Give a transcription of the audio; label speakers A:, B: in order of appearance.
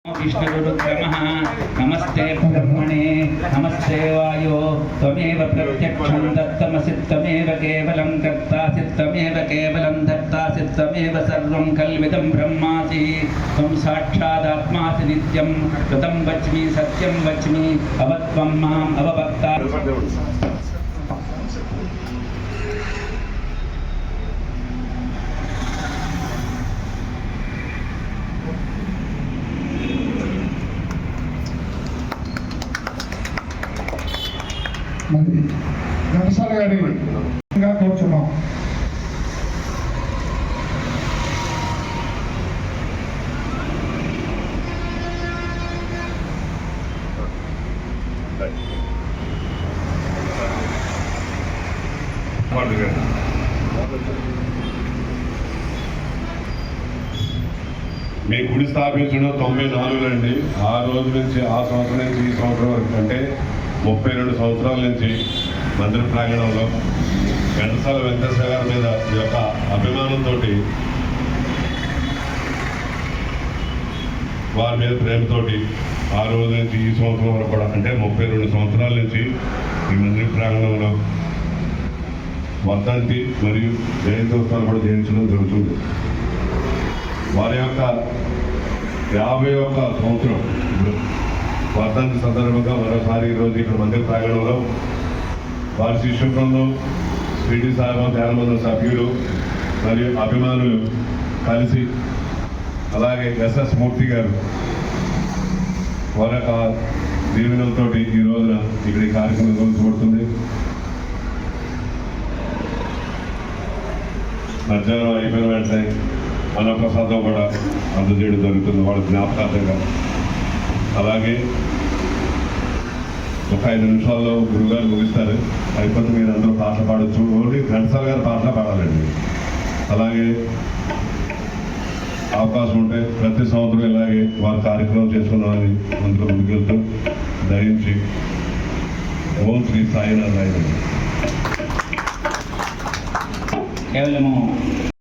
A: विष्णुरुद्रमः नमस्ते ब्रह्मणे नमस्ते वायो त्वमेव प्रत्यक्षं दत्तमसि त्वमेव केवलं कर्तासि त्वमेव केवलं धर्तासि त्वमेव सर्वं कल्विदं ब्रह्मासि त्वं साक्षादात्मासि नित्यं कृतं वच्मि सत्यं वच्मि अवत्वं माम् अवभक्ता
B: మరి ఘంటసాల గారి కూర్చున్నాం.
C: మీ గుడి స్థాపించడం 94 అండి. ఆ రోజు నుంచి ఆ సంవత్సరం నుంచి ఈ సంవత్సరం వరకు అంటే 32 సంవత్సరాల నుంచి మందిర ప్రాంగణంలో ఘంటసాల వెంకటేశ్వర గారి మీద ఈ యొక్క అభిమానంతో వారి మీద ప్రేమతోటి ఆ రోజు నుంచి ఈ సంవత్సరం వరకు కూడా అంటే 32 సంవత్సరాల నుంచి ఈ మందిర ప్రాంగణంలో వర్ధంతి మరియు జయంత్యోత్సవాలు కూడా జయించడం జరుగుతుంది. వారి యొక్క 51 సంవత్సరం వర్ధంతి సందర్భంగా మరోసారి ఈరోజు ఇక్కడ మందిర ప్రాంగణంలో వారి శిష్య బృందం శ్రీడి సాయిబాబా ధ్యానమందిర సభ్యులు మరియు అభిమానులు కలిసి అలాగే ఎస్ఎస్ మూర్తి గారు వారి యొక్క దీవెనలతో ఈ రోజున ఇక్కడ ఈ కార్యక్రమం నిర్వహించబడుతుంది. మధ్యాహ్నం అయిపోయిన వెంటనే అన్నప్రసాదం కూడా అందజేయడం జరుగుతుంది వాళ్ళ జ్ఞాపకార్థంగా. అలాగే ఒక 5 నిమిషాల్లో గురుగారు ముగిస్తారు. అయిపోతే మీరు అందరూ పాటలు పాడచ్చు. ఓన్లీ ఘంటసాల గారు పాటలు పాడాలండి. అలాగే అవకాశం ఉంటే ప్రతి సంవత్సరం ఇలాగే వారి కార్యక్రమం చేసుకున్నామని అందులో ముందుకెళ్తూ దయించి ఓం శ్రీ సాయినాథ్.
A: కేవలము